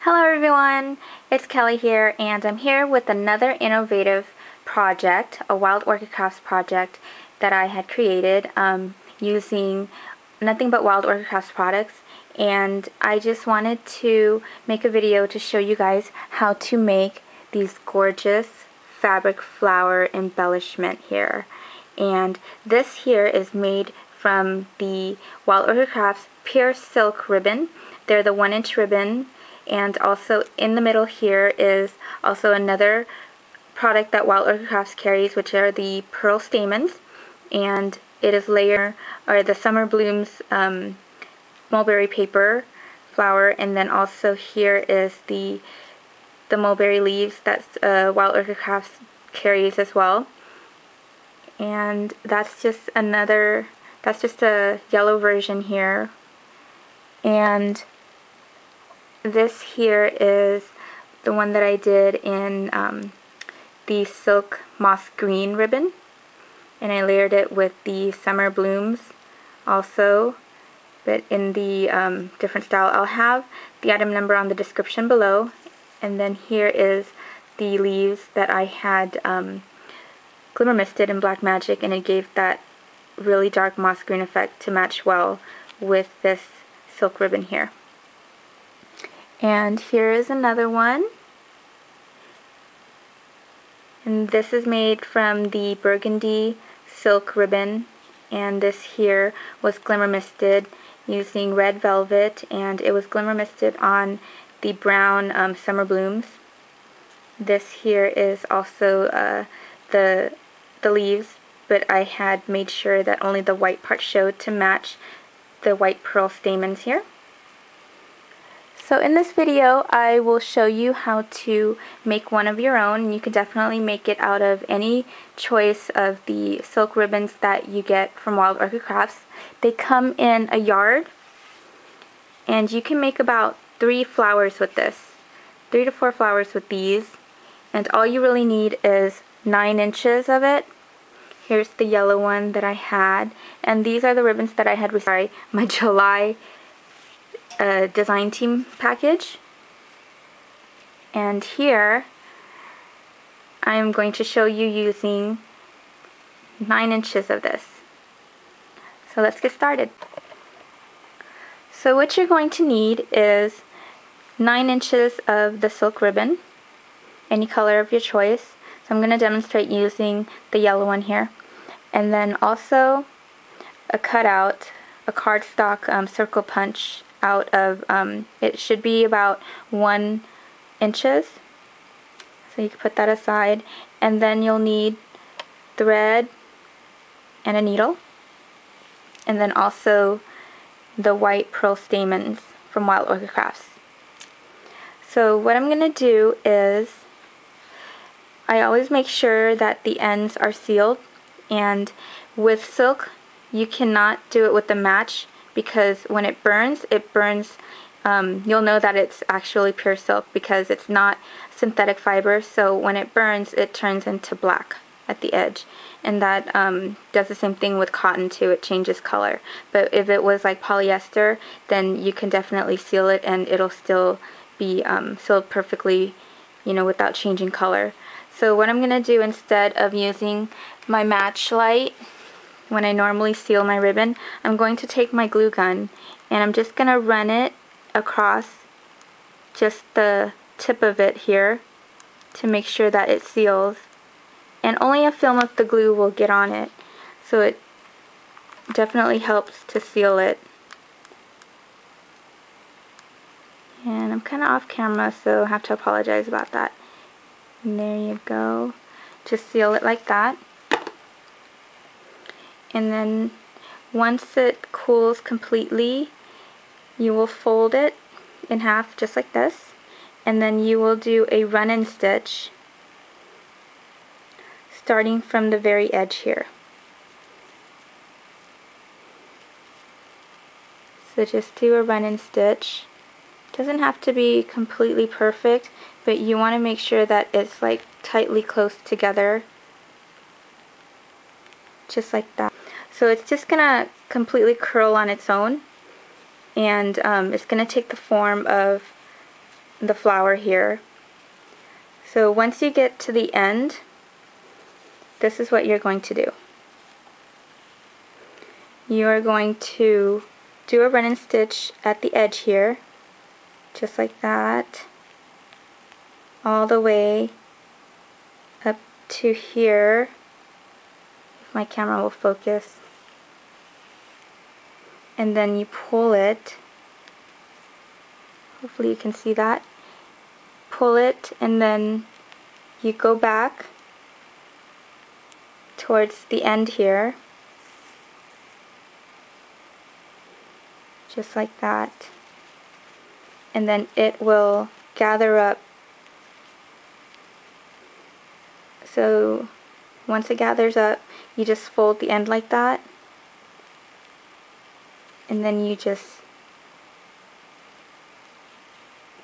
Hello everyone, it's Kelly here, and I'm here with another innovative project, a wild orchid crafts project that I had created using nothing but wild orchid crafts products, and I just wanted to make a video to show you guys how to make these gorgeous fabric flower embellishment here. And this here is made from the Wild Orchid Crafts Pure Silk ribbon. They're the 1-inch ribbon. And also in the middle here is also another product that Wild Orchid Crafts carries, which are the pearl stamens, and it is layered, or the summer blooms mulberry paper flower, and then also here is the mulberry leaves that Wild Orchid Crafts carries as well. And that's just a yellow version here, and this here is the one that I did in the silk moss green ribbon, and I layered it with the summer blooms also, but in the different style. I'll have the item number on the description below. And then here is the leaves that I had glimmer misted in Black Magic, and it gave that really dark moss green effect to match well with this silk ribbon here. And here is another one, and this is made from the burgundy silk ribbon, and this here was glimmer misted using red velvet, and it was glimmer misted on the brown summer blooms. This here is also the leaves, but I had made sure that only the white part showed to match the white pearl stamens here. So in this video, I will show you how to make one of your own. You can definitely make it out of any choice of the silk ribbons that you get from Wild Orchid Crafts. They come in a yard, and you can make about 3 flowers with this. 3 to 4 flowers with these, and all you really need is 9 inches of it. Here's the yellow one that I had, and these are the ribbons that I had with my July design team package. And here I am going to show you using 9 inches of this. So let's get started. So what you're going to need is 9 inches of the silk ribbon, any color of your choice. So I'm going to demonstrate using the yellow one here, and then also a cutout, a cardstock circle punch out of, it should be about 1 inches, so you can put that aside, and then you'll need thread and a needle, and then also the white pearl stamens from Wild Orchid Crafts. So what I'm going to do is, I always make sure that the ends are sealed, and with silk you cannot do it with the match, because when it burns, you'll know that it's actually pure silk because it's not synthetic fiber, so when it burns it turns into black at the edge, and that does the same thing with cotton too, it changes color. But if it was like polyester, then you can definitely seal it and it'll still be sealed perfectly, you know, without changing color. So what I'm going to do, instead of using my match light when I normally seal my ribbon, I'm going to take my glue gun and I'm just going to run it across just the tip of it here to make sure that it seals, and only a film of the glue will get on it, so it definitely helps to seal it. And I'm kind of off camera, so I have to apologize about that. And there you go. Just seal it like that. And then once it cools completely, you will fold it in half just like this, and then you will do a run-in stitch starting from the very edge here. So just do a run-in stitch. Doesn't have to be completely perfect, but you want to make sure that it's like tightly close together, just like that. So it's just gonna completely curl on its own, and it's gonna take the form of the flower here. So once you get to the end, this is what you're going to do. You are going to do a run and stitch at the edge here, just like that, all the way up to here, if my camera will focus, and then you pull it, hopefully you can see that, pull it, and then you go back towards the end here, just like that, and then it will gather up. So once it gathers up, you just fold the end like that, and then you just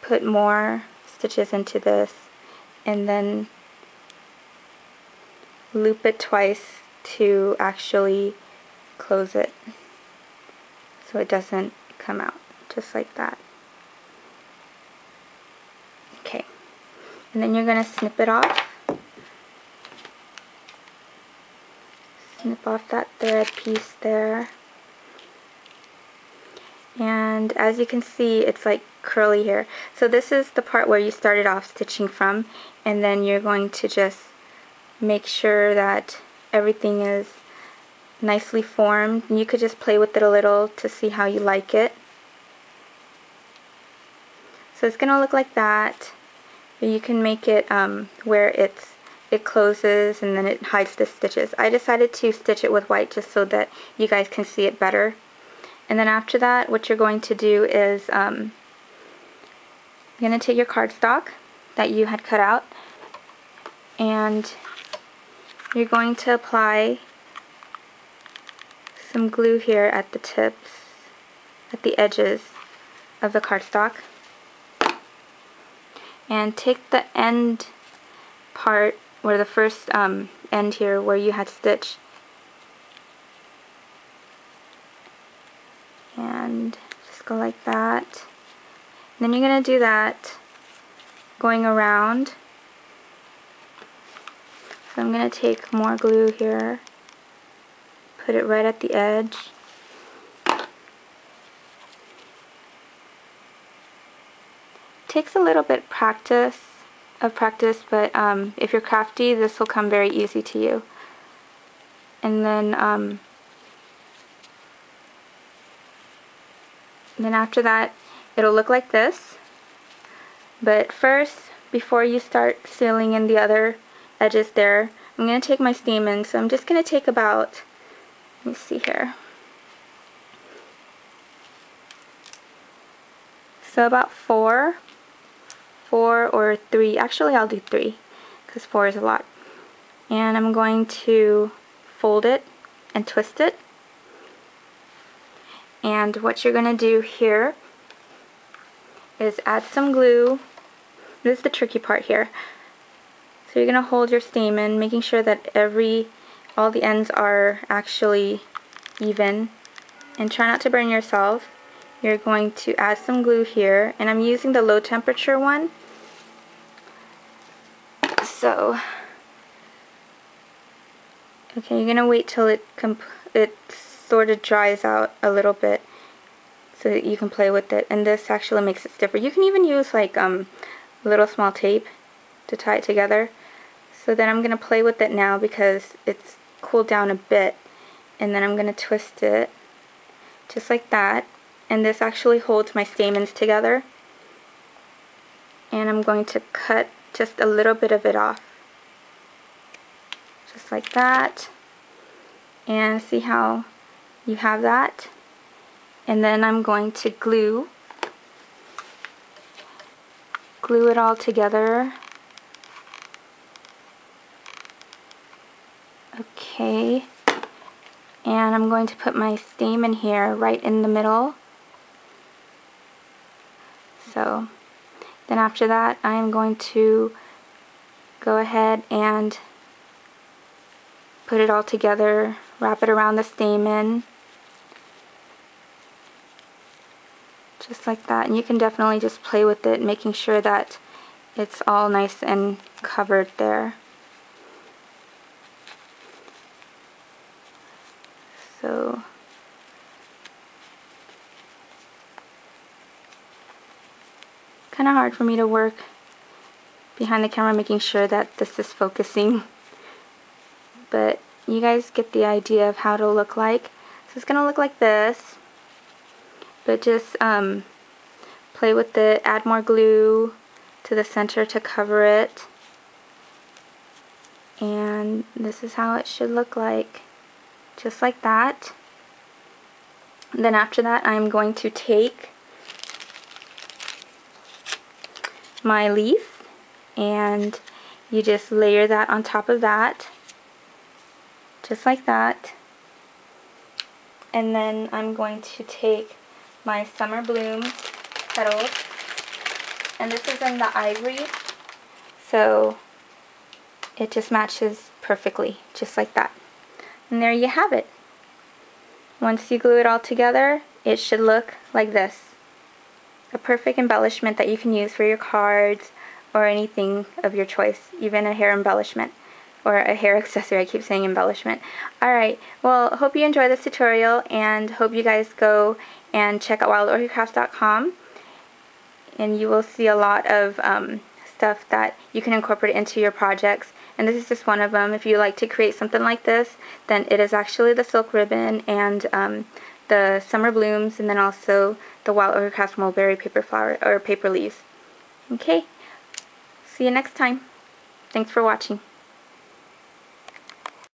put more stitches into this, and then loop it twice to actually close it so it doesn't come out, just like that. Okay, and then you're going to snip it off. Snip off that thread piece there. And as you can see, it's like curly here. So this is the part where you started off stitching from, and then you're going to just make sure that everything is nicely formed. You could just play with it a little to see how you like it. So it's going to look like that. You can make it where it closes and then it hides the stitches. I decided to stitch it with white just so that you guys can see it better. And then after that, what you're going to do is you're going to take your cardstock that you had cut out, and you're going to apply some glue here at the tips, at the edges of the cardstock, and take the end part, where the first end here where you had stitched, and just go like that. And then you're going to do that going around. So I'm going to take more glue here, put it right at the edge. Takes a little bit of practice, but if you're crafty, this will come very easy to you. And then after that, it'll look like this. But first, before you start sealing in the other edges there, I'm going to take my Stamens. So I'm just going to take about, let me see here, so about four or three, actually I'll do 3 because 4 is a lot. And I'm going to fold it and twist it. And what you're going to do here is add some glue. This is the tricky part here. So you're going to hold your stamen, making sure that all the ends are actually even, and try not to burn yourself. You're going to add some glue here, and I'm using the low temperature one. So, okay, you're going to wait till it sort of dries out a little bit so that you can play with it, and this actually makes it stiffer. You can even use like little small tape to tie it together. So then I'm going to play with it now because it's cooled down a bit, and then I'm going to twist it just like that, and this actually holds my stamens together. And I'm going to cut just a little bit of it off, just like that, and see how you have that. And then I'm going to glue it all together. Okay, and I'm going to put my stamen here right in the middle. So then after that, I am going to go ahead and put it all together, wrap it around the stamen, just like that. And you can definitely just play with it, making sure that it's all nice and covered there. So kind of hard for me to work behind the camera making sure that this is focusing, but you guys get the idea of how it'll look like. So it's gonna look like this, but just play with it, add more glue to the center to cover it, and this is how it should look like, just like that. And then after that, I'm going to take my leaf and you just layer that on top of that, just like that. And then I'm going to take my summer bloom petals, and this is in the ivory, so it just matches perfectly, just like that. And there you have it. Once you glue it all together, it should look like this. A perfect embellishment that you can use for your cards or anything of your choice, even a hair embellishment or a hair accessory. I keep saying embellishment. Alright, well, hope you enjoy this tutorial, and hope you guys go and check out wildorchidcrafts.com, and you will see a lot of stuff that you can incorporate into your projects, and this is just one of them. If you like to create something like this, then it is actually the silk ribbon and the summer blooms, and then also the Wild Orchid Crafts mulberry paper flower or paper leaves. Okay, see you next time. Thanks for watching.